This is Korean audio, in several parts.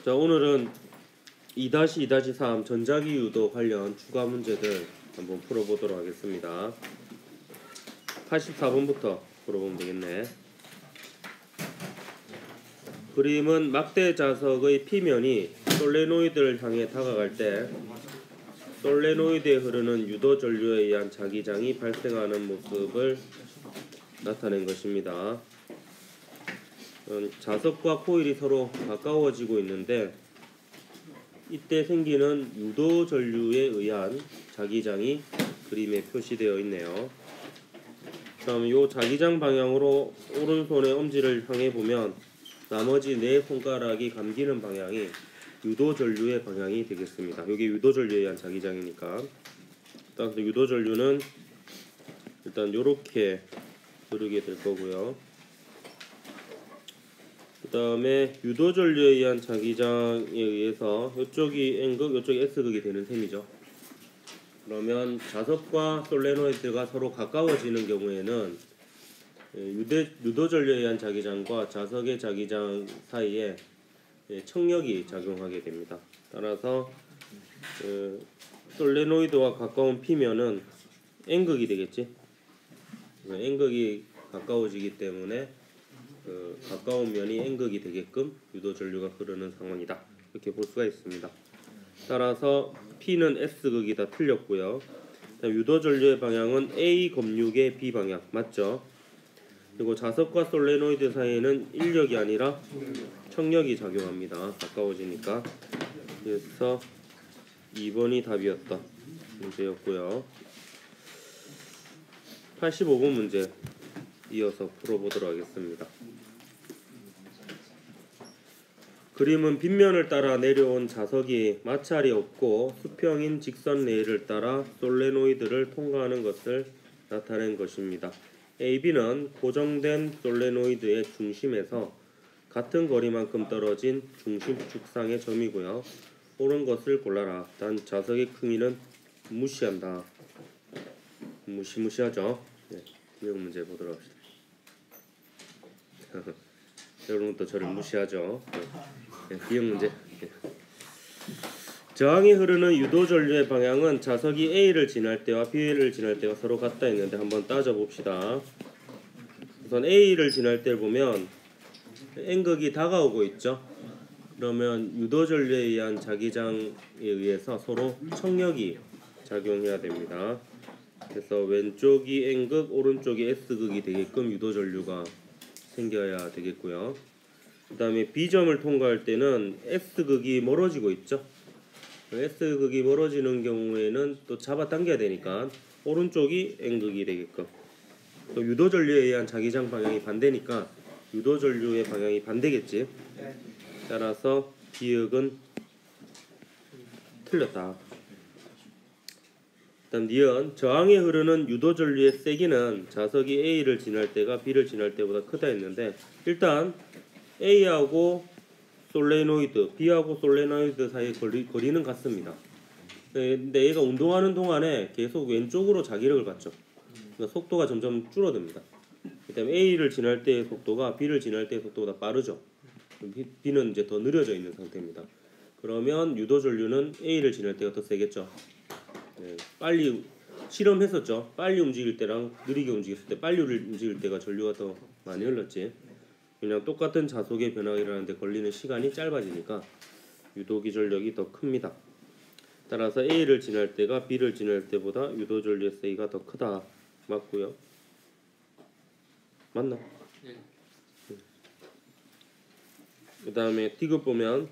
자, 오늘은 2-2-3 전자기 유도 관련 추가 문제들 한번 풀어보도록 하겠습니다. 84번부터 풀어보면 되겠네. 그림은 막대 자석의 피면이 솔레노이드를 향해 다가갈 때 솔레노이드에 흐르는 유도 전류에 의한 자기장이 발생하는 모습을 나타낸 것입니다. 자석과 코일이 서로 가까워지고 있는데 이때 생기는 유도 전류에 의한 자기장이 그림에 표시되어 있네요. 그럼 이 자기장 방향으로 오른손의 엄지를 향해 보면 나머지 네 손가락이 감기는 방향이 유도 전류의 방향이 되겠습니다. 여기 유도 전류에 의한 자기장이니까. 따라서 유도 전류는 일단 이렇게 흐르게 될 거고요. 그 다음에 유도 전류에 의한 자기장에 의해서 이쪽이 N극, 이쪽이 S극이 되는 셈이죠. 그러면 자석과 솔레노이드가 서로 가까워지는 경우에는 유도 전류에 의한 자기장과 자석의 자기장 사이에 청력이 작용하게 됩니다. 따라서 솔레노이드와 가까운 피면은 N극이 되겠지. N극이 가까워지기 때문에 가까운 면이 N극이 되게끔 유도 전류가 흐르는 상황이다. 이렇게 볼 수가 있습니다. 따라서 P는 S극이다 틀렸고요. 유도 전류의 방향은 A 검육의 B 방향 맞죠? 그리고 자석과 솔레노이드 사이에는 인력이 아니라 청력이 작용합니다. 가까워지니까. 그래서 2번이 답이었다 문제였고요. 85번 문제 이어서 풀어보도록 하겠습니다. 그림은 빗면을 따라 내려온 자석이 마찰이 없고 수평인 직선 레일을 따라 솔레노이드를 통과하는 것을 나타낸 것입니다. AB는 고정된 솔레노이드의 중심에서 같은 거리만큼 떨어진 중심 축상의 점이고요. 옳은 것을 골라라. 단 자석의 크기는 무시한다. 무시무시하죠. 네, 기억 문제 보도록 합시다. 여러분도 저를 무시하죠. 네, 기억 문제. 네. 저항이 흐르는 유도 전류의 방향은 자석이 A를 지날 때와 B를 지날 때가 서로 같다 했는데 한번 따져봅시다. 우선 A를 지날 때 보면 N극이 다가오고 있죠. 그러면 유도 전류에 의한 자기장에 의해서 서로 청력이 작용해야 됩니다. 그래서 왼쪽이 N극, 오른쪽이 S극이 되게끔 유도 전류가 생겨야 되겠고요. 그 다음에 B점을 통과할 때는 S극이 멀어지고 있죠. S극이 멀어지는 경우에는 또 잡아당겨야 되니까 오른쪽이 N극이 되게끔. 또 유도 전류에 의한 자기장 방향이 반대니까 유도 전류의 방향이 반대겠지. 따라서 B극은 틀렸다. 다음 니은 저항에 흐르는 유도 전류의 세기는 자석이 A를 지날 때가 B를 지날 때보다 크다 했는데 일단 A하고 솔레노이드, B하고 솔레노이드 사이의 거리는 같습니다. 근데 얘가 운동하는 동안에 계속 왼쪽으로 자기력을 갖죠. 그러니까 속도가 점점 줄어듭니다. 그다음에 A를 지날 때의 속도가 B를 지날 때의 속도보다 빠르죠. B는 이제 더 느려져 있는 상태입니다. 그러면 유도 전류는 A를 지날 때가 더 세겠죠. 네, 빨리 실험했었죠. 빨리 움직일 때랑 느리게 움직였을 때 빨리 움직일 때가 전류가 더 많이 흘렀지. 그냥 똑같은 자속의 변화가 일어나는데 걸리는 시간이 짧아지니까 유도기 전력이 더 큽니다. 따라서 A를 지날 때가 B를 지날 때보다 유도 전류의 세기가 더 크다. 맞고요. 맞나? 네. 그 다음에 D급 보면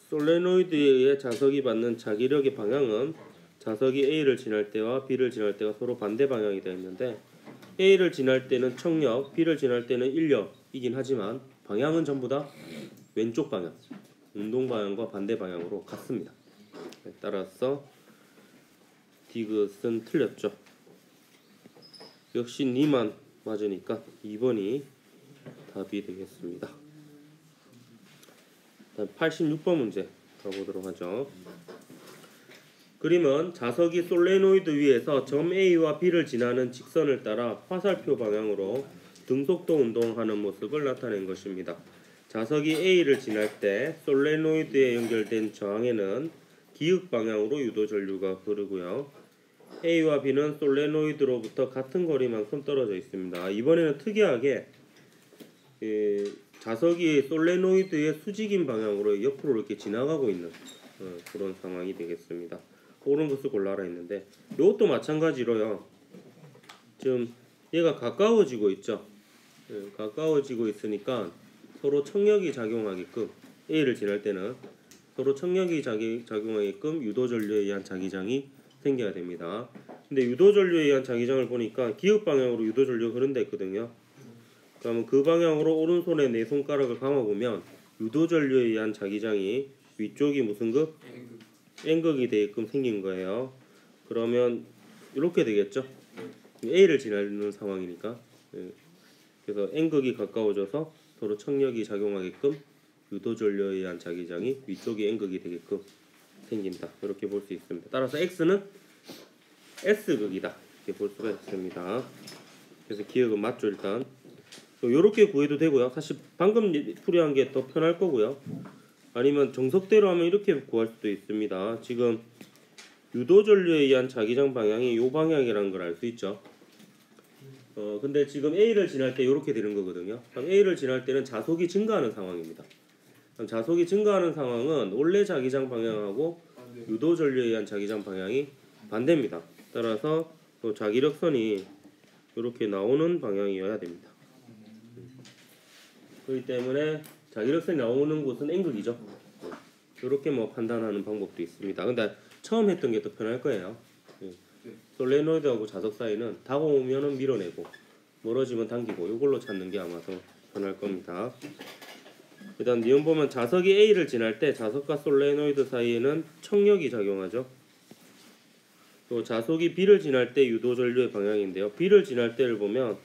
솔레노이드에 의해 자석이 받는 자기력의 방향은 자석이 A를 지날 때와 B를 지날 때가 서로 반대 방향이 되어 있는데 A를 지날 때는 청력, B를 지날 때는 인력이긴 하지만 방향은 전부 다 왼쪽 방향, 운동 방향과 반대 방향으로 같습니다. 따라서 D것은 틀렸죠. 역시 니만 맞으니까 2번이 답이 되겠습니다. 86번 문제 가보도록 하죠. 그림은 자석이 솔레노이드 위에서 점 A와 B를 지나는 직선을 따라 화살표 방향으로 등속도 운동하는 모습을 나타낸 것입니다. 자석이 A를 지날 때 솔레노이드에 연결된 저항에는 기역 방향으로 유도 전류가 흐르고요. A와 B는 솔레노이드로부터 같은 거리만큼 떨어져 있습니다. 이번에는 특이하게 자석이 솔레노이드의 수직인 방향으로 옆으로 이렇게 지나가고 있는 그런 상황이 되겠습니다. 옳은 것을 골라라 했는데 이것도 마찬가지로요. 지금 얘가 가까워지고 있죠. 가까워지고 있으니까 서로 청력이 작용하게끔 A를 지날 때는 서로 청력이 작용하게끔 유도전류에 의한 자기장이 생겨야 됩니다. 근데 유도전류에 의한 자기장을 보니까 기역 방향으로 유도전류가 흐른다 했거든요. 그러면 그 방향으로 오른손에 네 손가락을 감아보면 유도전류에 의한 자기장이 위쪽이 무슨 극? N극이 되게끔 생긴 거예요. 그러면 이렇게 되겠죠. A를 지나는 상황이니까. 그래서 N극이 가까워져서 서로 청력이 작용하게끔 유도전류에 의한 자기장이 위쪽이 N극이 되게끔 생긴다. 이렇게 볼 수 있습니다. 따라서 X는 S극이다. 이렇게 볼 수가 있습니다. 그래서 기역은 맞죠. 일단 이렇게 구해도 되고요. 사실 방금 풀이한 게 더 편할 거고요. 아니면 정석대로 하면 이렇게 구할 수도 있습니다. 지금 유도전류에 의한 자기장 방향이 이 방향이라는 걸 알 수 있죠. 근데 지금 A를 지날 때 이렇게 되는 거거든요. 그럼 A를 지날 때는 자속이 증가하는 상황입니다. 그럼 자속이 증가하는 상황은 원래 자기장 방향하고 유도전류에 의한 자기장 방향이 반대입니다. 따라서 또 자기력선이 이렇게 나오는 방향이어야 됩니다. 그렇기 때문에 자기력선이 나오는 곳은 N극이죠. 이렇게 뭐 판단하는 방법도 있습니다. 근데 처음 했던 게 더 편할 거예요. 솔레노이드하고 자석 사이는 다가오면은 밀어내고 멀어지면 당기고 이걸로 찾는 게 아마 더 편할 겁니다. 일단 니은 보면 자석이 A를 지날 때 자석과 솔레노이드 사이에는 청력이 작용하죠. 또 자석이 B를 지날 때 유도전류의 방향인데요. B를 지날 때를 보면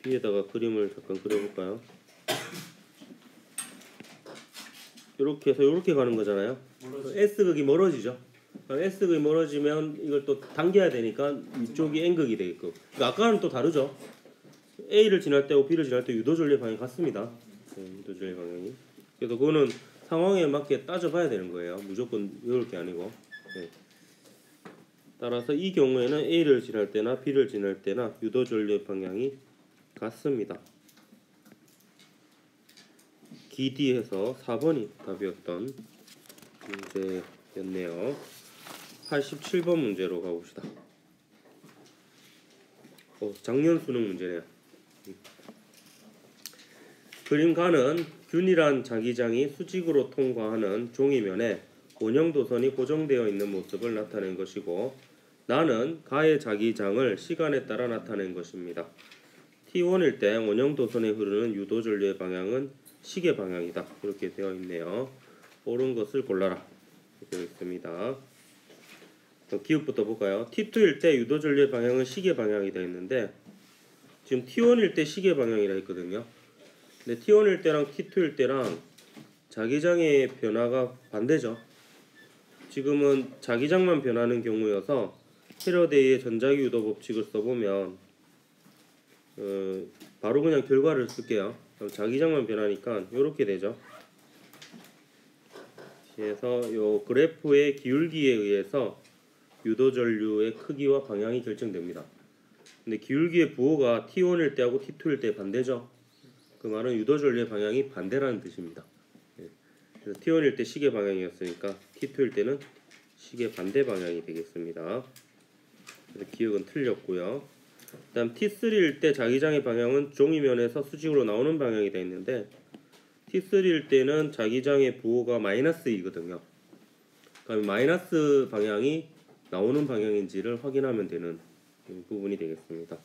B에다가 그림을 잠깐 그려볼까요? 이렇게 해서 이렇게 가는 거잖아요. S극이 멀어지죠. S극이 멀어지면 이걸 또 당겨야 되니까 이쪽이 N극이 되게끔. 그러니까 아까는 또 다르죠. A를 지날 때하고 B를 지날 때 유도전류의 방향이 같습니다. 유도전류의 방향이. 그래서 그거는 상황에 맞게 따져봐야 되는 거예요. 무조건 외울 게 아니고. 따라서 이 경우에는 A를 지날 때나 B를 지날 때나 유도전류의 방향이 같습니다. 기디에서 4번이 답이었던 문제였네요. 87번 문제로 가봅시다. 작년 수능 문제네요. 그림 가는 균일한 자기장이 수직으로 통과하는 종이면에 원형 도선이 고정되어 있는 모습을 나타낸 것이고 나는 가의 자기장을 시간에 따라 나타낸 것입니다. T1일 때 원형 도선에 흐르는 유도전류의 방향은 시계 방향이다. 이렇게 되어 있네요. 옳은 것을 골라라. 이렇게 되어 있습니다. 기억부터 볼까요? T2일 때 유도전류의 방향은 시계 방향이 되어 있는데 지금 T1일 때 시계 방향이라 했거든요. 근데 T1일 때랑 T2일 때랑 자기장의 변화가 반대죠. 지금은 자기장만 변하는 경우여서 패러데이의 전자기 유도 법칙을 써보면 바로 그냥 결과를 쓸게요. 자기장만 변하니까 이렇게 되죠. 그래서 이 그래프의 기울기에 의해서 유도전류의 크기와 방향이 결정됩니다. 근데 기울기의 부호가 T1일 때하고 T2일 때 반대죠. 그 말은 유도전류의 방향이 반대라는 뜻입니다. 그래서 T1일 때 시계 방향이었으니까 T2일 때는 시계 반대 방향이 되겠습니다. 그래서 기억은 틀렸고요. 그 다음 T3일 때 자기장의 방향은 종이면에서 수직으로 나오는 방향이 되어 있는데 T3일 때는 자기장의 부호가 -2거든요. 그럼 마이너스 방향이 나오는 방향인지를 확인하면 되는 부분이 되겠습니다.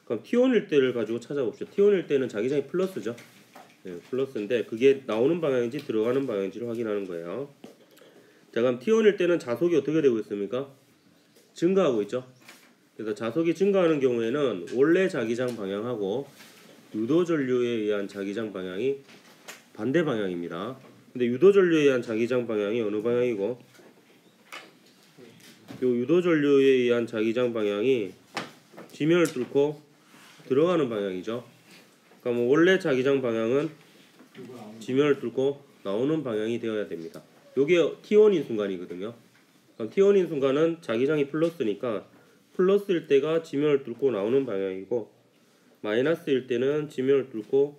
그럼 T1일 때를 가지고 찾아봅시다. T1일 때는 자기장이 플러스죠. 플러스인데 그게 나오는 방향인지 들어가는 방향인지를 확인하는 거예요. 자, 그럼 T1일 때는 자속이 어떻게 되고 있습니까? 증가하고 있죠. 그래서 자속이 증가하는 경우에는 원래 자기장 방향하고 유도전류에 의한 자기장 방향이 반대 방향입니다. 근데 유도전류에 의한 자기장 방향이 어느 방향이고 요 유도전류에 의한 자기장 방향이 지면을 뚫고 들어가는 방향이죠. 그러니까 원래 자기장 방향은 지면을 뚫고 나오는 방향이 되어야 됩니다. 요게 T1인 순간이거든요. 그럼 T1인 순간은 자기장이 플러스니까 플러스일 때가 지면을 뚫고 나오는 방향이고 마이너스일 때는 지면을 뚫고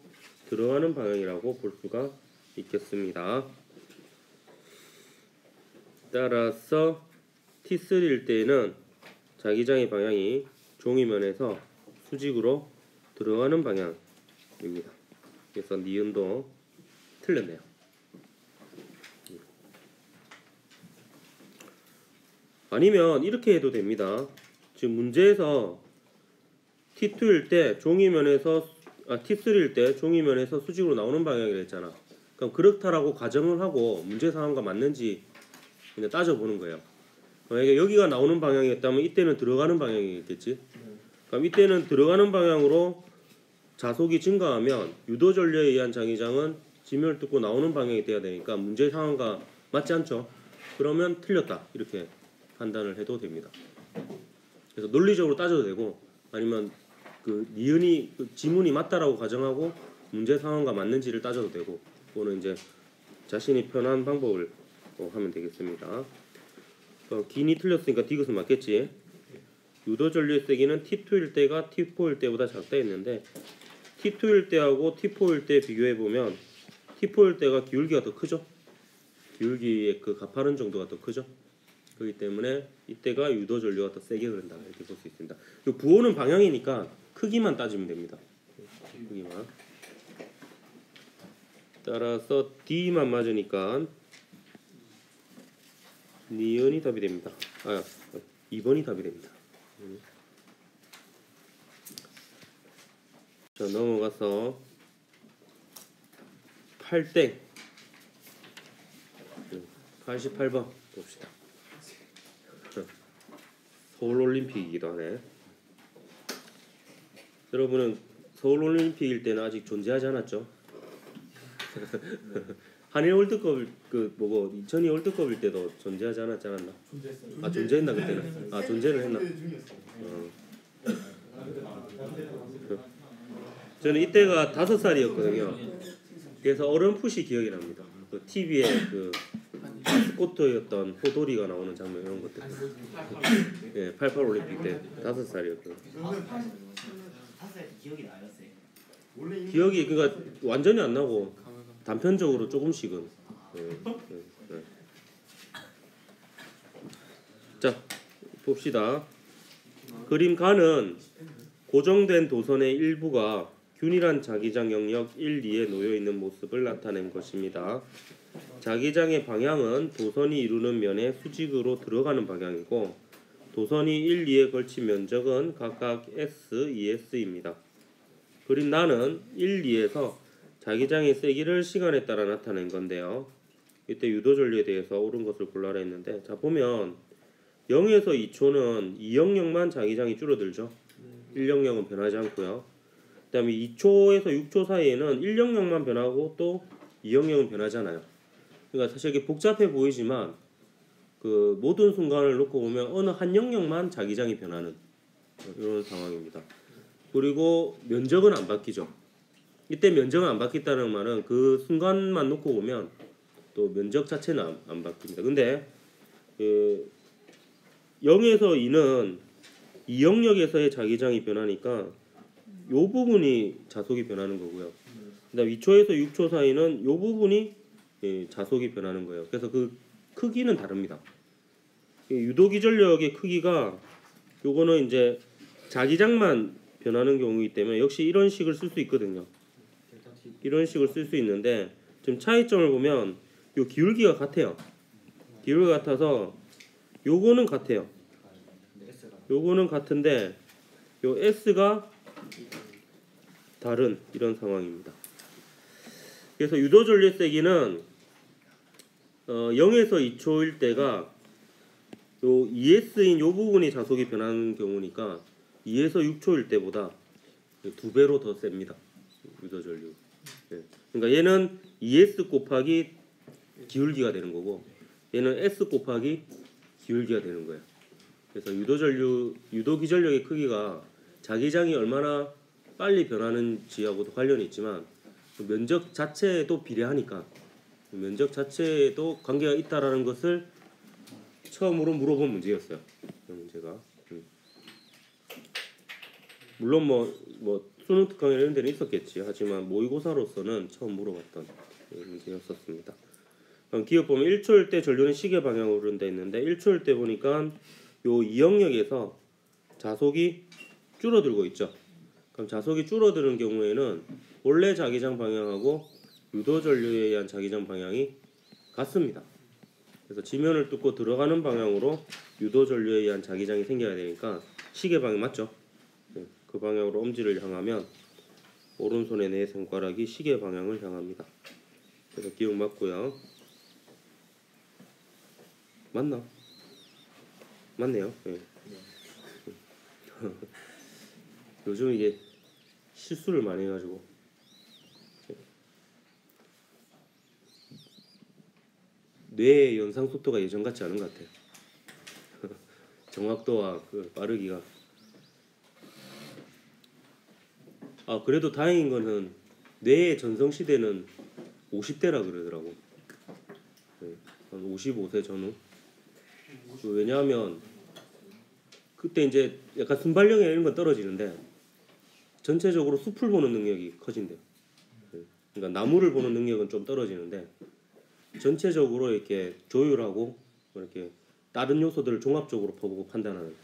들어가는 방향이라고 볼 수가 있겠습니다. 따라서 T3일 때는 자기장의 방향이 종이면에서 수직으로 들어가는 방향입니다. 그래서 니은도 틀렸네요. 아니면 이렇게 해도 됩니다. 지금 문제에서 T2일 때 종이면에서 T3일 때 종이면에서 수직으로 나오는 방향이라 했잖아. 그럼 그렇다라고 가정을 하고 문제 상황과 맞는지 그냥 따져보는 거예요. 만약에 여기가 나오는 방향이었다면 이때는 들어가는 방향이겠지. 그럼 이때는 들어가는 방향으로 자속이 증가하면 유도 전류에 의한 자기장은 지면을 뚫고 나오는 방향이 돼야 되니까 문제 상황과 맞지 않죠. 그러면 틀렸다 이렇게 판단을 해도 됩니다. 그래서 논리적으로 따져도 되고 아니면 그 니은이 그 지문이 맞다라고 가정하고 문제 상황과 맞는지를 따져도 되고 그거는 이제 자신이 편한 방법을 하면 되겠습니다. 긴이 틀렸으니까 디귿은 맞겠지. 유도 전류의 세기는 T2일 때가 T4일 때보다 작다 했는데 T2일 때하고 T4일 때 비교해 보면 T4일 때가 기울기가 더 크죠. 기울기의 그 가파른 정도가 더 크죠. 그렇기 때문에 이때가 유도 전류가 더 세게 흐른다 이렇게 볼 수 있습니다. 부호는 방향이니까 크기만 따지면 됩니다. 크기만. 따라서 D만 맞으니까 니은이 답이 됩니다. 2번이 답이 됩니다. 자, 넘어가서 8땡 88번 봅시다. 서울올림픽이기도 하네. 여러분은 서울올림픽일 때는 아직 존재하지 않았죠? 한일 월드컵 2002 월드컵일 때도 존재하지 않았지 않았나? 존재했어요. 존재했나 그때는? 존재를 했나? 저는 이때가 5살이었거든요. 그래서 어렴풋이 기억이 납니다. 그 TV에 그 마스코트였던 호돌이가 나오는 장면 이런 것들. 예, 88 올림픽 때 5살이었거든요. 기억이 나요, 기억이 그러니까 완전히 안 나고 단편적으로 조금씩은. 자, 봅시다. 그림 가는 고정된 도선의 일부가 균일한 자기장 영역 1, 2에 놓여 있는 모습을 나타낸 것입니다. 자기장의 방향은 도선이 이루는 면에 수직으로 들어가는 방향이고 도선이 1, 2에 걸친 면적은 각각 S, 2S입니다. 그림 나는 1, 2에서 자기장의 세기를 시간에 따라 나타낸 건데요. 이때 유도전류에 대해서 옳은 것을 골라라 했는데 자 보면 0에서 2초는 2영역만 자기장이 줄어들죠. 1영역은 변하지 않고요. 그 다음에 2초에서 6초 사이에는 1영역만 변하고 또 2영역은 변하잖아요. 그러니까 사실 이게 복잡해 보이지만 그 모든 순간을 놓고 보면 어느 한 영역만 자기장이 변하는 이런 상황입니다. 그리고 면적은 안 바뀌죠. 이때 면적은 안 바뀌었다는 말은 그 순간만 놓고 보면 또 면적 자체는 안 바뀝니다. 근데 그 0에서 2는 2영역에서의 자기장이 변하니까 요 부분이 자속이 변하는 거고요. 그다음 2초에서 6초 사이는 요 부분이 자속이 변하는 거예요. 그래서 그 크기는 다릅니다. 유도기 전력의 크기가 요거는 이제 자기장만 변하는 경우이기 때문에 역시 이런 식을 쓸 수 있거든요. 이런 식을 쓸 수 있는데 지금 차이점을 보면 요 기울기가 같아요. 기울기가 같아서 요거는 같아요. 요거는 같은데 요 S가 다른 이런 상황입니다. 그래서 유도전류의 세기는 0에서 2초일 때가 요 2S인 요 부분이 자속이 변하는 경우니까 2에서 6초일 때보다 2배로 더 셉니다. 유도전류. 그러니까 얘는 2S 곱하기 기울기가 되는 거고 얘는 S 곱하기 기울기가 되는 거예요. 그래서 유도기전력의 크기가 자기장이 얼마나 빨리 변하는지하고도 관련이 있지만 면적 자체에도 비례하니까 면적 자체에도 관계가 있다라는 것을 처음으로 물어본 문제였어요. 이 문제가. 물론 뭐 수능 특강 이런 데는 있었겠지. 하지만 모의고사로서는 처음 물어봤던 문제였었습니다. 그럼 기억 보면 1초일 때 전류는 시계 방향으로 흐른다 했는데 1초일 때 보니까 요 2영역에서 자속이 줄어들고 있죠. 그럼 자속이 줄어드는 경우에는 원래 자기장 방향하고 유도 전류에 의한 자기장 방향이 같습니다. 그래서 지면을 뚫고 들어가는 방향으로 유도 전류에 의한 자기장이 생겨야 되니까 시계 방향 맞죠? 네, 그 방향으로 엄지를 향하면 오른손의 네 손가락이 시계 방향을 향합니다. 그래서 기억 맞고요. 맞나? 맞네요. 네. 요즘 이게 실수를 많이 해가지고 뇌의 연상 속도가 예전 같지 않은 것 같아요. 정확도와 그 빠르기가. 그래도 다행인 거는 뇌의 전성 시대는 50대라 그러더라고. 네, 한 55세 전후. 왜냐하면 그때 이제 약간 순발력이 이런 건 떨어지는데 전체적으로 숲을 보는 능력이 커진대요. 그러니까 나무를 보는 능력은 좀 떨어지는데 전체적으로 이렇게 조율하고 이렇게 다른 요소들을 종합적으로 보고 판단하는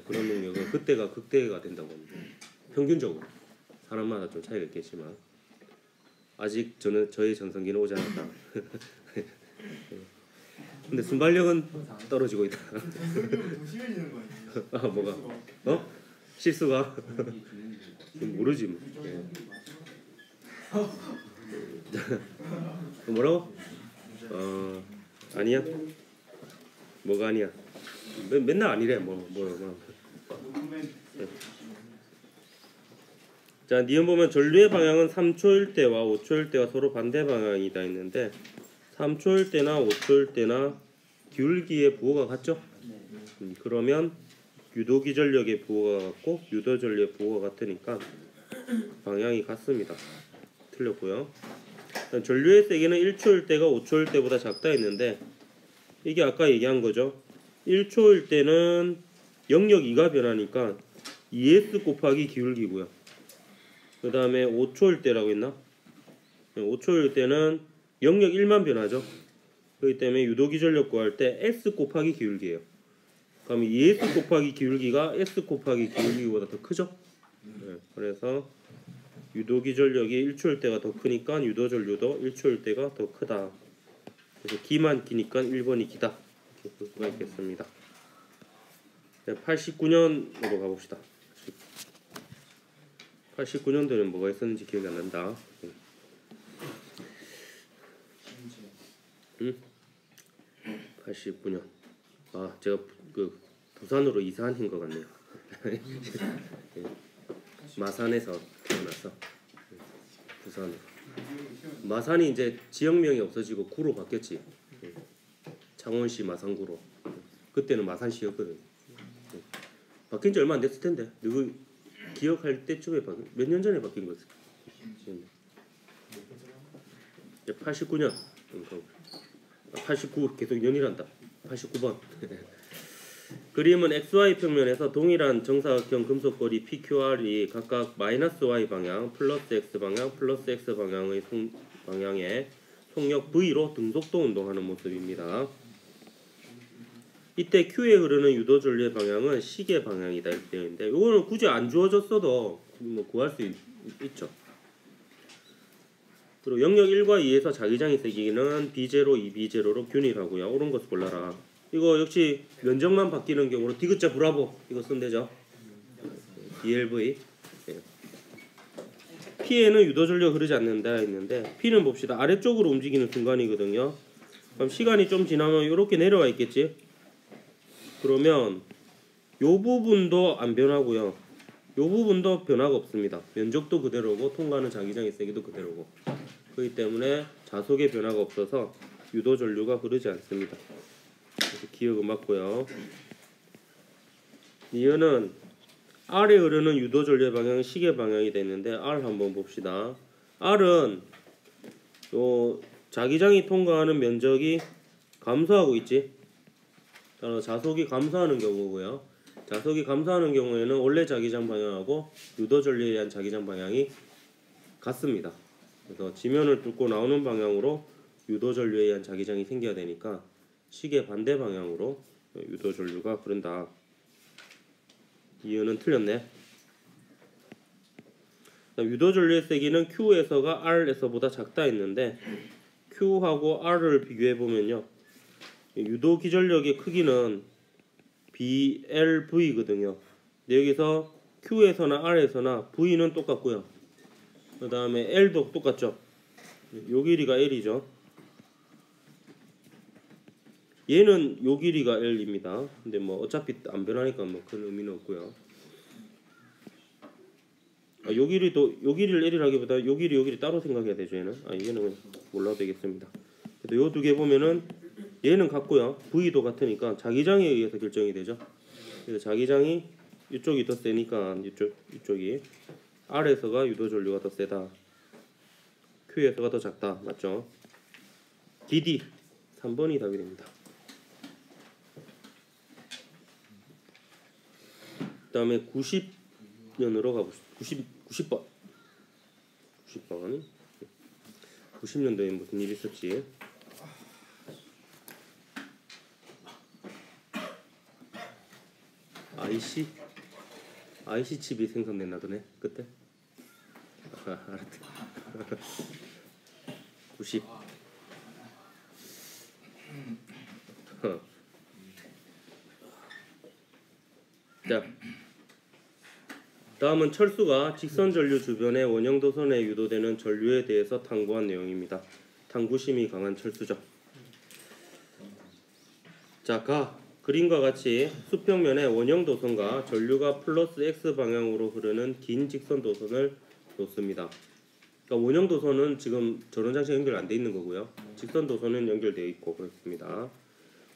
그런 능력은 그때가 극대가 된다고 합니다. 평균적으로 사람마다 좀 차이가 있겠지만 아직 저의 전성기는 오지 않았다. 근데 순발력은 떨어지고 있다. 더 심해지는 거 아니에요? 뭐가? 실수가? 모르지 뭐. 예. 뭐라고? 아니야? 뭐가 아니야? 맨날 아니래. 뭐. 자, 니은 보면 전류의 방향은 3초일 때와 5초일 때가 서로 반대 방향이다 했는데 3초일 때나 5초일 때나 기울기의 부호가 같죠? 그러면 유도기 전력의 부호가 같고 유도 전력의 부호가 같으니까 방향이 같습니다. 틀렸고요. 전류의 세기는 1초일 때가 5초일 때보다 작다 했는데 이게 아까 얘기한 거죠. 1초일 때는 영역 2가 변하니까 2s 곱하기 기울기고요. 그 다음에 5초일 때라고 했나? 5초일 때는 영역 1만 변하죠. 그렇기 때문에 유도기 전력 구할 때 s 곱하기 기울기예요. 그럼 2s 곱하기 기울기가 s 곱하기 기울기보다 더 크죠? 네, 그래서 유도기 전력이 1초일 때가 더 크니까 유도 전류도 1초일 때가 더 크다. 그래서 기만 기니까 1번이 기다. 이렇게 볼 수가 있겠습니다. 네, 89년으로 가봅시다. 89년도에는 뭐가 있었는지 기억이 안 난다. 응? 89년. 제가 그 부산으로 이사한 해인 것 같네요. 마산에서 태어나서 부산으로. 마산이 이제 지역명이 없어지고 구로 바뀌었지. 창원시 마산구로. 그때는 마산시였거든. 바뀐 지 얼마 안 됐을 텐데. 누구 기억할 때쯤에 몇 년 전에 바뀐 거지? 89년. 89 계속 년이란다. 89번. 그림은 XY 평면에서 동일한 정사각형 금속거리 PQR이 각각 -Y 방향, +X 방향, +X 방향의 방향에 속력 V로 등속도 운동하는 모습입니다. 이때 Q에 흐르는 유도 전류의 방향은 시계 방향이다 이렇게 되어 있는데 이거는 굳이 안 주어졌어도 뭐 구할 수 있죠. 그리고 영역 1과 2에서 자기장의 세기는 B0, 2B0로 균일하고요. 옳은 것을 골라라. 이거 역시 면적만 바뀌는 경우로 디귿자 브라보 이거 쓰면 되죠. DLV. P에는 유도 전류가 흐르지 않는다 했는데 P는 봅시다. 아래쪽으로 움직이는 순간이거든요. 그럼 시간이 좀 지나면 이렇게 내려와 있겠지. 그러면 요 부분도 안 변하고요. 요 부분도 변화가 없습니다. 면적도 그대로고 통과하는 자기장의 세기도 그대로고. 그렇기 때문에 자속의 변화가 없어서 유도 전류가 흐르지 않습니다. 그래서 기억은 맞고요. 이유는 R에 흐르는 유도 전류의 방향은 시계 방향이 되는데 R 한번 봅시다. R은 요 자기장이 통과하는 면적이 감소하고 있지. 따라서 자속이 감소하는 경우고요. 자속이 감소하는 경우에는 원래 자기장 방향하고 유도 전류에 의한 자기장 방향이 같습니다. 그래서 지면을 뚫고 나오는 방향으로 유도 전류에 의한 자기장이 생겨야 되니까 시계 반대 방향으로 유도 전류가 흐른다. 이유는 틀렸네. 유도 전류의 세기는 Q에서가 R에서보다 작다 했는데 Q하고 R을 비교해 보면요. 유도 기전력의 크기는 BLV거든요. 근데 여기서 Q에서나 R에서나 V는 똑같고요. 그 다음에 L도 똑같죠. 요 길이가 L이죠. 얘는 요 길이가 L입니다. 근데 뭐 어차피 안 변하니까 뭐 큰 의미는 없고요. 요 길이를 L이라기보다 요 길이 따로 생각해야 되죠. 얘는 얘는 몰라도 되겠습니다. 그래도 요 두 개 보면은 얘는 같고요. V도 같으니까 자기장에 의해서 결정이 되죠. 그래서 자기장이 이쪽이 더 세니까 이쪽이 R에서가 유도 전류가 더 세다. Q에서가 더 작다. 맞죠? DD 3번이 답이 됩니다. 그 다음에 90년으로 가봅시다. 90번 90년도에 무슨 일이 있었지? IC 칩이 생성됐나 그네 그때? 알았다. 90. 자, 다음은 철수가 직선 전류 주변의 원형도선에 유도되는 전류에 대해서 탐구한 내용입니다. 탐구심이 강한 철수죠. 자, 그림과 같이 수평면에 원형도선과 전류가 플러스 X 방향으로 흐르는 긴 직선도선을 놓습니다. 그러니까 원형도선은 지금 전원장치 연결 안 돼 있는 거고요. 직선도선은 연결되어 있고 그렇습니다.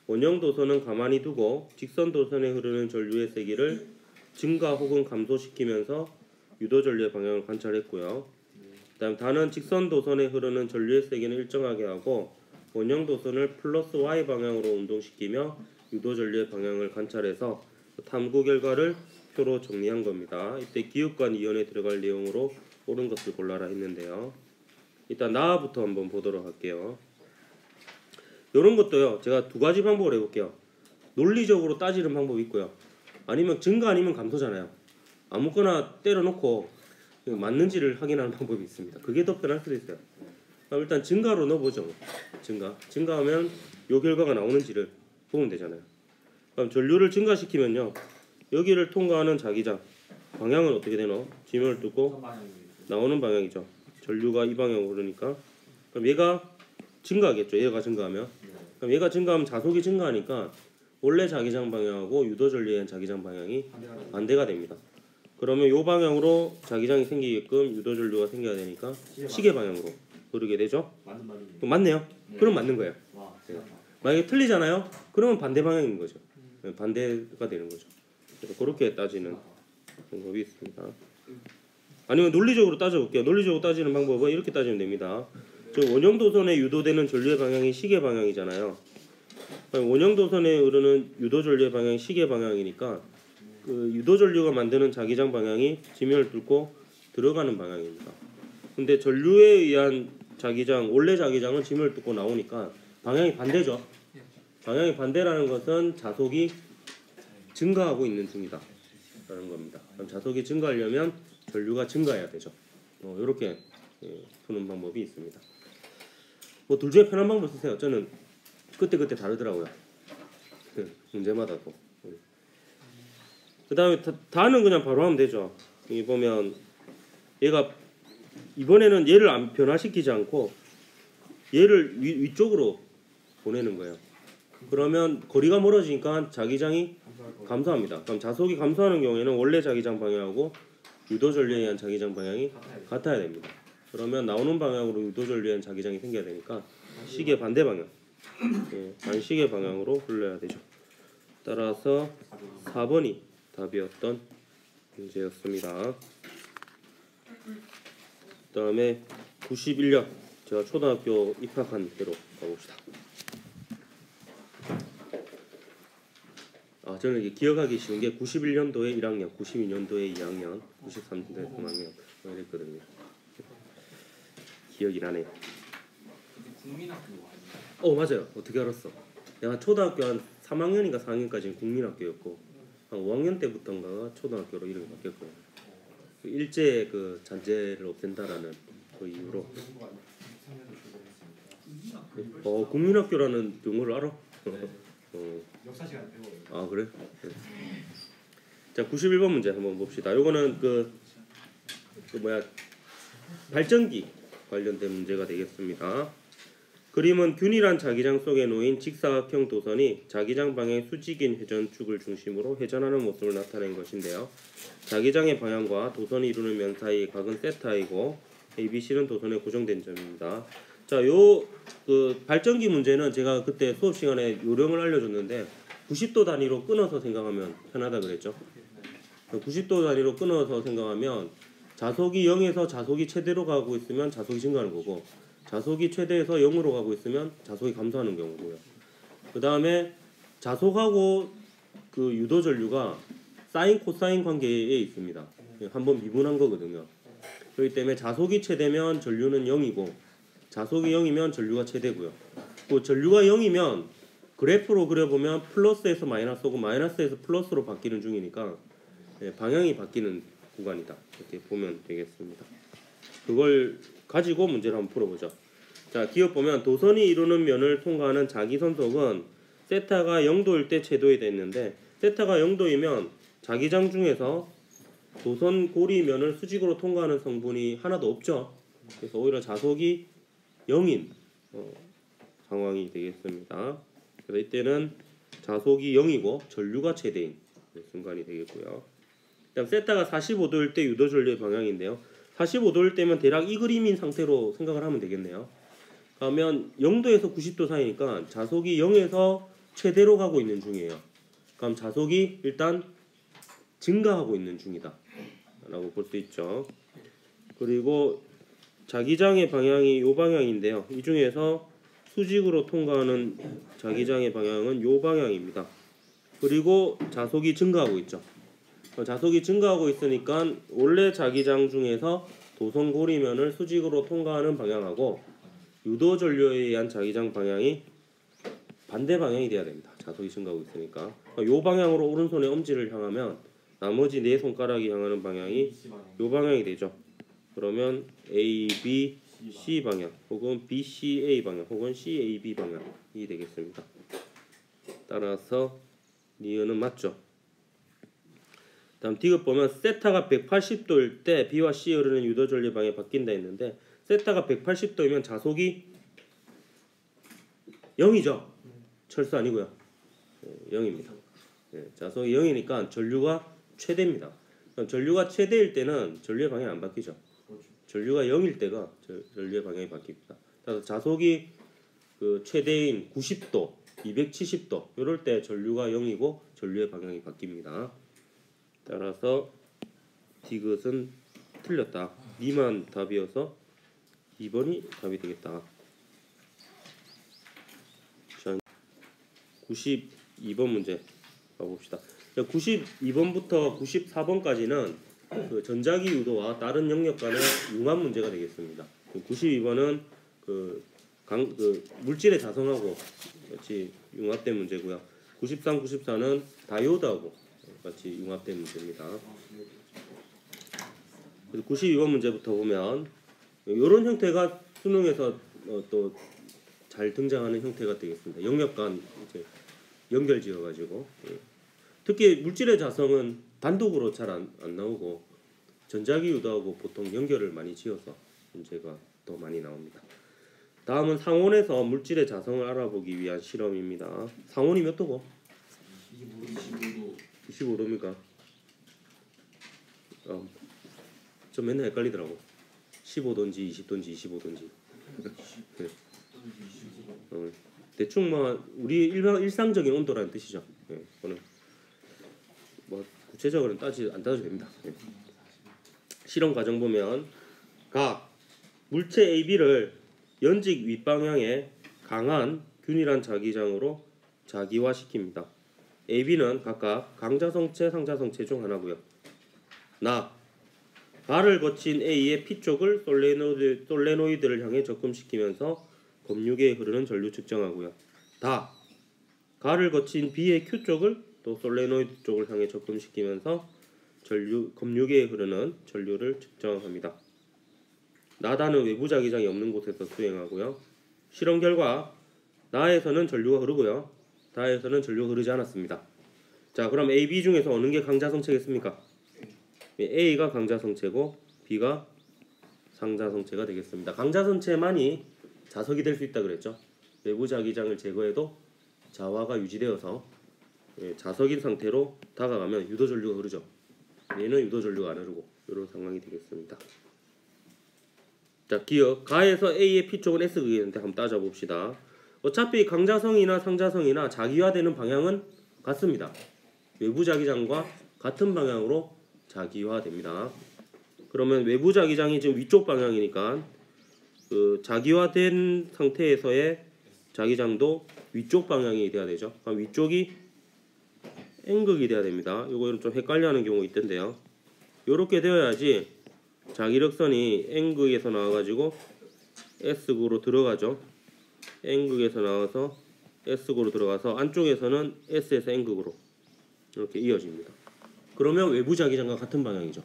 원형도선은 가만히 두고 직선도선에 흐르는 전류의 세기를 증가 혹은 감소시키면서 유도전류의 방향을 관찰했고요. 다음 단은 직선도선에 흐르는 전류의 세기는 일정하게 하고 원형도선을 플러스 Y 방향으로 운동시키며 유도전류의 방향을 관찰해서 탐구 결과를 표로 정리한 겁니다. 이때 기업관 이연에 들어갈 내용으로 옳은 것을 골라라 했는데요. 일단 나부터 한번 보도록 할게요. 이런 것도요. 제가 두 가지 방법을 해볼게요. 논리적으로 따지는 방법이 있고요. 아니면 증가 아니면 감소잖아요. 아무거나 때려놓고 맞는지를 확인하는 방법이 있습니다. 그게 더 편할 수도 있어요. 그럼 일단 증가로 넣어보죠. 증가하면 요 결과가 나오는지를 보면 되잖아요. 그럼 전류를 증가시키면요. 여기를 통과하는 자기장 방향은 어떻게 되노? 지면을 뚫고 나오는 방향이죠. 전류가 이 방향으로 흐르니까 그럼 얘가 증가하겠죠. 얘가 증가하면 그럼 얘가 증가하면 자속이 증가하니까 원래 자기장 방향하고 유도전류에 의한 자기장 방향이 반대가 됩니다. 그러면 이 방향으로 자기장이 생기게끔 유도전류가 생겨야 되니까 시계 방향으로 흐르게 되죠. 그럼 맞네요. 그럼 맞는 거예요. 네. 만약에 틀리잖아요. 그러면 반대 방향인 거죠. 네, 반대가 되는 거죠. 그래서 그렇게 따지는 방법이 있습니다. 아니면 논리적으로 따져볼게요. 논리적으로 따지는 방법은 이렇게 따지면 됩니다. 저 원형도선에 유도되는 전류의 방향이 시계 방향이잖아요. 원형도선에 흐르는 유도전류의 방향이 시계 방향이니까 그 유도전류가 만드는 자기장 방향이 지면을 뚫고 들어가는 방향입니다. 근데 전류에 의한 자기장, 원래 자기장은 지면을 뚫고 나오니까 방향이 반대죠. 방향이 반대라는 것은 자속이 증가하고 있는 중이다 라는 겁니다. 그럼 자속이 증가하려면 전류가 증가해야 되죠. 이렇게 푸는 방법이 있습니다. 뭐 둘 중에 편한 방법 쓰세요. 저는 그때 다르더라고요. 문제마다도. 그 다음에 다는 그냥 바로 하면 되죠. 여기 보면 얘가 이번에는 얘를 안 변화시키지 않고 얘를 위쪽으로 보내는 거예요. 그러면 거리가 멀어지니까 자기장이 감소합니다. 그럼 자속이 감소하는 경우에는 원래 자기장 방향하고 유도전류에 의한 자기장 방향이 같아야 됩니다. 그러면 나오는 방향으로 유도전류에 의한 자기장이 생겨야 되니까 시계 반대 방향, 반시계 방향으로 흘러야 되죠. 따라서 4번이 답이었던 문제였습니다. 그 다음에 91년 제가 초등학교 입학한 해로 가봅시다. 저는 이게 기억하기 쉬운 게 91년도에 1학년, 92년도에 2학년, 93년도에 3학년 이랬거든요. 기억이 나네요. 국민학교 아니에요? 맞아요. 어떻게 알았어? 내가 초등학교 한 3학년인가 4학년까지는 국민학교였고 한 5학년 때부터인가 초등학교로 이름이 바뀌었고요. 일제 그 잔재를 없앤다라는 그 이유로. 국민학교라는 용어를 알아? 역사 시간 배워요. 그래? 네. 자, 91번 문제 한번 봅시다. 요거는 그 발전기 관련된 문제가 되겠습니다. 그림은 균일한 자기장 속에 놓인 직사각형 도선이 자기장 방향의 수직인 회전축을 중심으로 회전하는 모습을 나타낸 것인데요. 자기장의 방향과 도선이 이루는 면 사이의 각은 세타이고 ABC는 도선에 고정된 점입니다. 자, 요 그 발전기 문제는 제가 그때 수업 시간에 요령을 알려줬는데 90도 단위로 끊어서 생각하면 편하다 그랬죠. 90도 단위로 끊어서 생각하면 자속이 0에서 자속이 최대로 가고 있으면 자속이 증가하는 거고 자속이 최대에서 0으로 가고 있으면 자속이 감소하는 경우고요. 그 다음에 자속하고 그 유도 전류가 사인 코사인 관계에 있습니다. 한번 미분한 거거든요. 그렇기 때문에 자속이 최대면 전류는 0이고 자속이 0이면 전류가 최대고요. 그 전류가 0이면 그래프로 그려보면 플러스에서 마이너스고 마이너스에서 플러스로 바뀌는 중이니까 방향이 바뀌는 구간이다. 이렇게 보면 되겠습니다. 그걸 가지고 문제를 한번 풀어보죠. 자, 기억 보면 도선이 이루는 면을 통과하는 자기선속은 세타가 0도일 때 최도에 됐는데 세타가 0도이면 자기장 중에서 도선 고리면을 수직으로 통과하는 성분이 하나도 없죠. 그래서 오히려 자속이 0인 상황이 되겠습니다. 그래서 이때는 자속이 0이고 전류가 최대인 순간이 되겠고요. 그다음 세타가 45도일 때 유도 전류의 방향인데요. 45도일 때면 대략 이 그림인 상태로 생각을 하면 되겠네요. 그러면 0도에서 90도 사이니까 자속이 0에서 최대로 가고 있는 중이에요. 그럼 자속이 일단 증가하고 있는 중이다 라고 볼 수 있죠. 그리고 자기장의 방향이 요 방향인데요. 이 중에서 수직으로 통과하는 자기장의 방향은 요 방향입니다. 그리고 자속이 증가하고 있죠. 자속이 증가하고 있으니까 원래 자기장 중에서 도선 고리면을 수직으로 통과하는 방향하고 유도 전류에 의한 자기장 방향이 반대 방향이 돼야 됩니다. 자속이 증가하고 있으니까 요 방향으로 오른손의 엄지를 향하면 나머지 네 손가락이 향하는 방향이 요 방향이 되죠. 그러면 A, B, C 방향 혹은 B, C, A 방향 혹은 C, A, B 방향이 되겠습니다. 따라서 니은은 맞죠. 다음 디귿 보면 세타가 180도일 때 B와 C에 흐르는 유도 전류 방향이 바뀐다 했는데 세타가 180도이면 자속이 0이죠. 철수 아니고요. 0입니다. 자속이 0이니까 전류가 최대입니다. 그럼 전류가 최대일 때는 전류의 방향이 안 바뀌죠. 전류가 0일 때가 전류의 방향이 바뀝니다. 따라서 자속이 그 최대인 90도, 270도 이럴 때 전류가 0이고 전류의 방향이 바뀝니다. 따라서 디귿은 틀렸다. 니만 답이어서 2번이 답이 되겠다. 자, 92번 문제 가봅시다. 92번부터 94번까지는 그 전자기 유도와 다른 영역 간의 융합 문제가 되겠습니다. 92번은 그 물질의 자성하고 같이 융합된 문제고요. 93, 94는 다이오드하고 같이 융합된 문제입니다. 92번 문제부터 보면 이런 형태가 수능에서 또 잘 등장하는 형태가 되겠습니다. 영역 간 이제 연결 지어가지고 특히 물질의 자성은 단독으로 잘 안 나오고 전자기 유도하고 보통 연결을 많이 지어서 문제가 더 많이 나옵니다. 다음은 상온에서 물질의 자성을 알아보기 위한 실험입니다. 상온이 몇 도고? 25도입니까? 좀 맨날 헷갈리더라고. 15도인지 20도인지 25도인지. 네. 대충 뭐 우리 일상적인 온도라는 뜻이죠. 네, 그거는 뭐 구체적으로는 안 따져도 됩니다. 네. 실험 과정 보면 각 물체 AB를 연직 윗방향의 강한 균일한 자기장으로 자기화시킵니다. AB는 각각 강자성체, 상자성체 중 하나고요. 가를 거친 A의 P쪽을 솔레노이드를 향해 적금시키면서 검유계에 흐르는 전류 측정하고요. 가를 거친 B의 Q쪽을 또 솔레노이드 쪽을 향해 적금시키면서 검유계에 흐르는 전류를 측정합니다. 나다는 외부 자기장이 없는 곳에서 수행하고요. 실험 결과 나에서는 전류가 흐르고요. 다에서는 전류가 흐르지 않았습니다. 자, 그럼 A, B 중에서 어느 게 강자성체겠습니까? A가 강자성체고 B가 상자성체가 되겠습니다. 강자성체만이 자석이 될 수 있다 그랬죠. 외부 자기장을 제거해도 자화가 유지되어서 자석인 상태로 다가가면 유도전류가 흐르죠. 얘는 유도전류가 안 흐르고 이런 상황이 되겠습니다. 자, 기억. 가에서 A의 P쪽은 S극이었는데 한번 따져봅시다. 어차피 강자성이나 상자성이나 자기화되는 방향은 같습니다. 외부 자기장과 같은 방향으로 자기화됩니다. 그러면 외부 자기장이 지금 위쪽 방향이니까 그 자기화된 상태에서의 자기장도 위쪽 방향이 돼야 되죠. 그럼 위쪽이 N극이 돼야 됩니다. 요거는 좀 헷갈려하는 경우가 있던데요. 요렇게 되어야지 자기력선이 N극에서 나와가지고 S극으로 들어가죠. N극에서 나와서 S극으로 들어가서 안쪽에서는 S에서 N극으로 이렇게 이어집니다. 그러면 외부 자기장과 같은 방향이죠.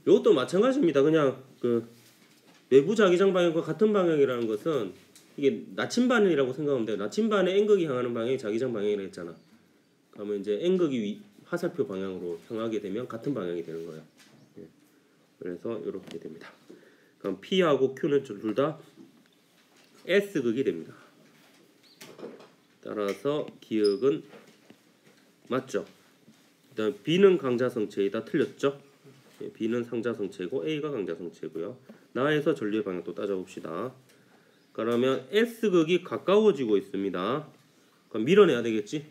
이것도 마찬가지입니다. 그냥 그 외부 자기장 방향과 같은 방향이라는 것은 이게 나침반이라고 생각하면 돼요. 나침반에 N극이 향하는 방향이 자기장 방향이라고 했잖아. 그러면 이제 N극이 화살표 방향으로 향하게 되면 같은 방향이 되는 거예요. 그래서 이렇게 됩니다. 그럼 P하고 Q는 둘 다 S극이 됩니다. 따라서 기억은 맞죠? 일단 B는 강자성체이다. 틀렸죠? B는 상자성체고 A가 강자성체고요. 나에서 전류의 방향 또 따져봅시다. 그러면 S극이 가까워지고 있습니다. 그럼 밀어내야 되겠지?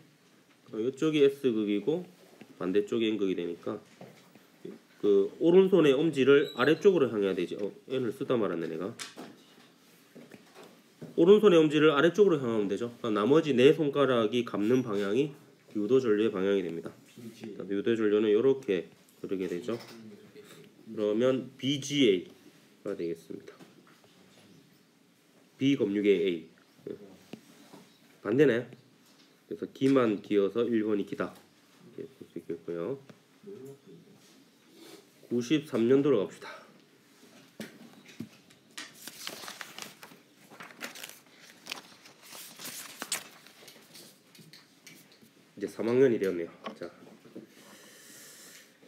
이쪽이 S극이고 반대쪽이 N극이 되니까 그 오른손의 엄지를 아래쪽으로 향해야 되지. N을 쓰다 말았네 내가. 오른손의 엄지를 아래쪽으로 향하면 되죠. 나머지 네 손가락이 감는 방향이 유도전류의 방향이 됩니다. 유도전류는 이렇게 흐르게 되죠. 그러면 BGA가 되겠습니다. B 검유계 A. 반대네. 그래서 기만 기어서 1번이 기다. 이렇게 볼 수 있겠고요. 93년도로 갑시다. 이제 3학년이 되었네요. 자,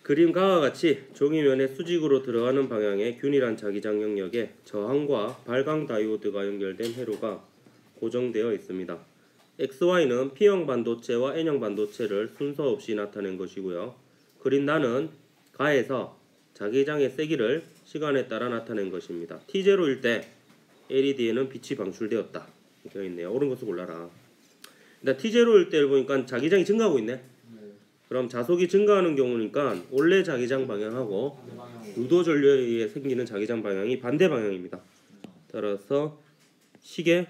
그림과 같이 종이면에 수직으로 들어가는 방향의 균일한 자기장 영역에 저항과 발광 다이오드가 연결된 회로가 고정되어 있습니다. XY는 P형 반도체와 N형 반도체를 순서 없이 나타낸 것이고요. 그린 나는 가에서 자기장의 세기를 시간에 따라 나타낸 것입니다. T0일 때 LED에는 빛이 방출되었다. 되어 있네요. 옳은 것을 골라라. 일단 T0일 때 보니까 자기장이 증가하고 있네. 그럼 자속이 증가하는 경우니까 원래 자기장 방향하고 유도 전류에 의해 생기는 자기장 방향이 반대 방향입니다. 따라서 시계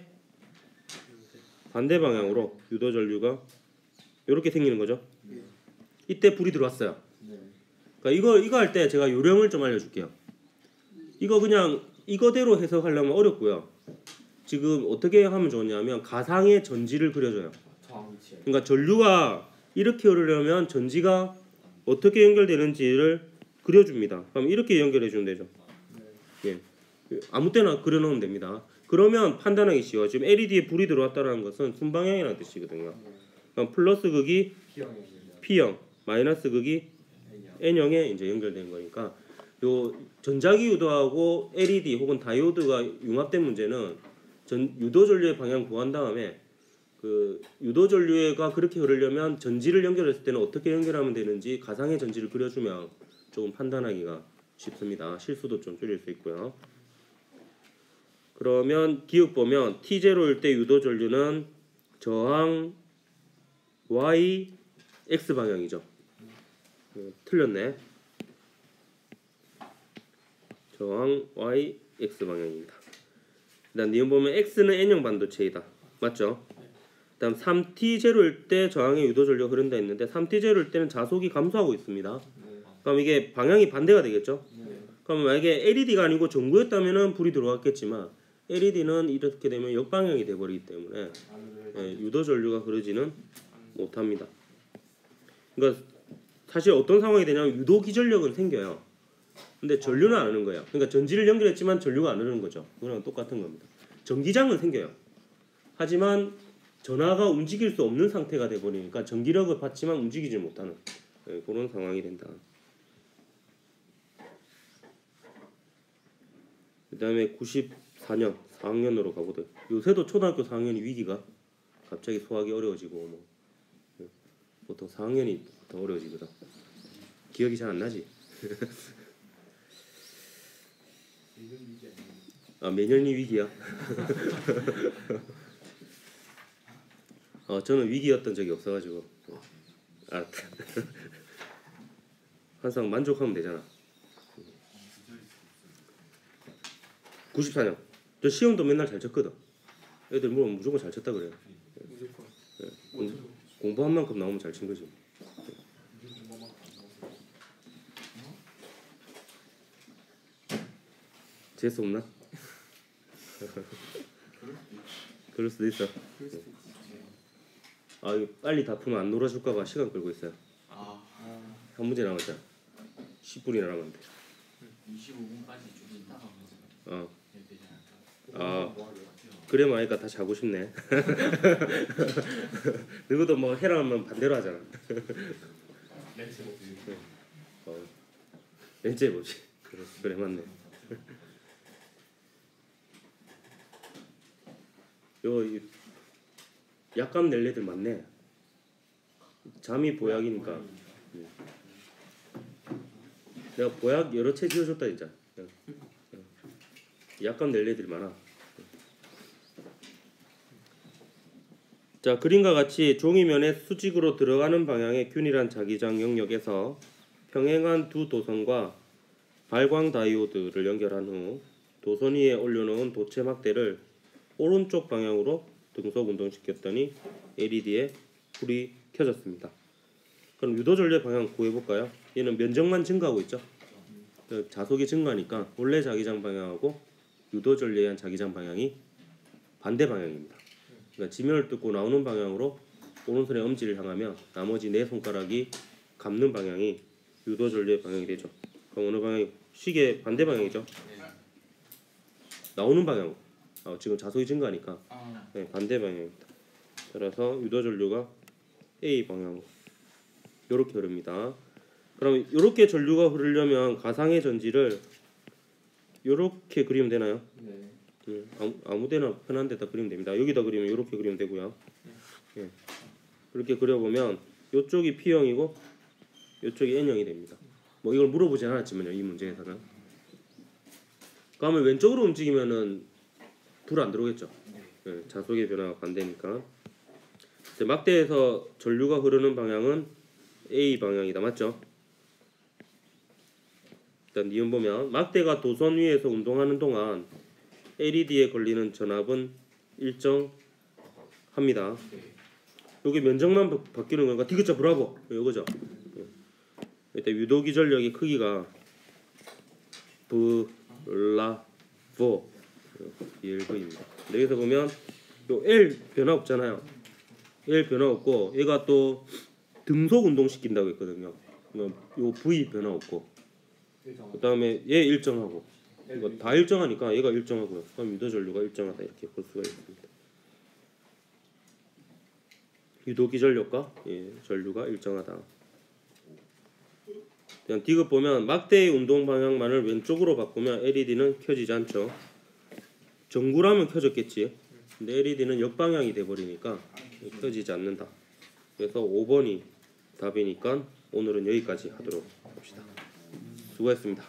반대 방향으로 유도 전류가 이렇게 생기는 거죠. 이때 불이 들어왔어요. 그러니까 이거 할 때 제가 요령을 좀 알려줄게요. 이거 그냥 이거대로 해석하려면 어렵고요. 지금 어떻게 하면 좋냐면 가상의 전지를 그려줘요. 그러니까 전류가 이렇게 흐르려면 전지가 어떻게 연결되는지를 그려줍니다. 그럼 이렇게 연결해 주면 되죠. 예. 아무 때나 그려놓으면 됩니다. 그러면 판단하기 쉬워. 지금 LED에 불이 들어왔다는 것은 순방향이라는 뜻이거든요. 그럼 플러스 극이 P형, 마이너스 극이 N형에 이제 연결된 거니까 요 전자기 유도하고 LED 혹은 다이오드가 융합된 문제는 유도 전류의 방향 구한 다음에 그 유도 전류가 그렇게 흐르려면 전지를 연결했을 때는 어떻게 연결하면 되는지 가상의 전지를 그려주면 조금 판단하기가 쉽습니다. 실수도 좀 줄일 수 있고요. 그러면 기억 보면 T0일 때 유도 전류는 저항 Y X 방향이죠. 틀렸네. 저항 Y X 방향입니다. 일단 니은 보면 X는 N형 반도체이다. 맞죠? 그다음 3t 제로일 때 저항의 유도 전류가 흐른다 했는데 3t 제로일 때는 자속이 감소하고 있습니다. 그럼 이게 방향이 반대가 되겠죠? 그럼 만약에 LED가 아니고 전구였다면은 불이 들어왔겠지만 LED는 이렇게 되면 역방향이 돼버리기 때문에 유도 전류가 흐르지는 못합니다. 그러니까 사실 어떤 상황이 되냐면 유도 기전력은 생겨요. 근데 전류는 안 흐르는 거예요. 그러니까 전지를 연결했지만 전류가 안 흐르는 거죠. 그거랑 똑같은 겁니다. 전기장은 생겨요. 하지만 전하가 움직일 수 없는 상태가 돼버리니까 전기력을 받지만 움직이지 못하는 그런 상황이 된다. 그 다음에 94년 4학년으로 가보도록. 요새도 초등학교 4학년이 위기가 갑자기 수학이 어려워지고 뭐 보통 4학년이 더 어려워지거든. 기억이 잘 안 나지? 아 매년이 위기야? 저는 위기였던 적이 없어가지고 알았다. 항상 만족하면 되잖아. 94년 저 시험도 맨날 잘 쳤거든. 애들 물어보면 무조건 잘 쳤다 그래요. 공부한 만큼 나오면 잘 친 거지. 재수 없나? 그럴 수도 있어. 이거 빨리 다 풀면 안 놀아줄까봐 시간 끌고 있어요. 한 문제 남았잖아. 10분이나 남았는데. 25분까지 좀 있다가 되지 않을까? 그래 마니까 다 자고 싶네. 너희도 뭐 해라면 반대로 하잖아. 렌즈 해보지. 그래 맞네. 요 약감 낼 애들 많네. 잠이 보약이니까. 내가 보약 여러 채 지어줬다 진짜. 약감 낼 애들 많아. 자 그림과 같이 종이면에 수직으로 들어가는 방향의 균일한 자기장 영역에서 평행한 두 도선과 발광 다이오드를 연결한 후 도선 위에 올려놓은 도체 막대를 오른쪽 방향으로 등속 운동시켰더니 LED에 불이 켜졌습니다. 그럼 유도 전류의 방향 구해볼까요? 얘는 면적만 증가하고 있죠. 자속이 증가하니까 원래 자기장 방향하고 유도 전류에 의한 자기장 방향이 반대 방향입니다. 그러니까 지면을 뜯고 나오는 방향으로 오른손의 엄지를 향하면 나머지 네 손가락이 감는 방향이 유도 전류의 방향이 되죠. 그럼 어느 방향이? 시계 반대 방향이죠. 나오는 방향. 지금 자속이 증가하니까 반대 방향입니다. 따라서 유도 전류가 A 방향으로 이렇게 흐릅니다. 그럼 이렇게 전류가 흐르려면 가상의 전지를 이렇게 그리면 되나요? 네. 아무데나 편한 데다 그리면 됩니다. 여기다 그리면 이렇게 그리면 되고요. 예. 이렇게 그려보면 이쪽이 P형이고 이쪽이 N형이 됩니다. 뭐 이걸 물어보진 않았지만요. 이 문제에서는. 그러면 왼쪽으로 움직이면은 불 안 들어오겠죠. 예, 자속의 변화가 반대니까. 막대에서 전류가 흐르는 방향은 A 방향이다. 맞죠? 일단 니은 보면 막대가 도선 위에서 운동하는 동안 LED에 걸리는 전압은 일정합니다. 여기 면적만 바뀌는 거니까 디귿자 브라보 이거죠. 일단 유도기 전력의 크기가 브라보 ELV입니다. 여기서 보면 요 L 변화 없잖아요. L 변화 없고 얘가 또 등속 운동 시킨다고 했거든요. 요 V 변화 없고 그 다음에 얘 일정하고 이거 다 일정하니까 얘가 일정하고요. 그럼 유도 전류가 일정하다 이렇게 볼 수가 있습니다. 유도기 전력과 전류가 일정하다. 그냥 디귿 보면 막대의 운동 방향만을 왼쪽으로 바꾸면 LED는 켜지지 않죠. 전구라면 켜졌겠지. 근데 LED는 역방향이 돼버리니까 켜지지 않는다. 그래서 5번이 답이니까 오늘은 여기까지 하도록 합시다. 수고했습니다.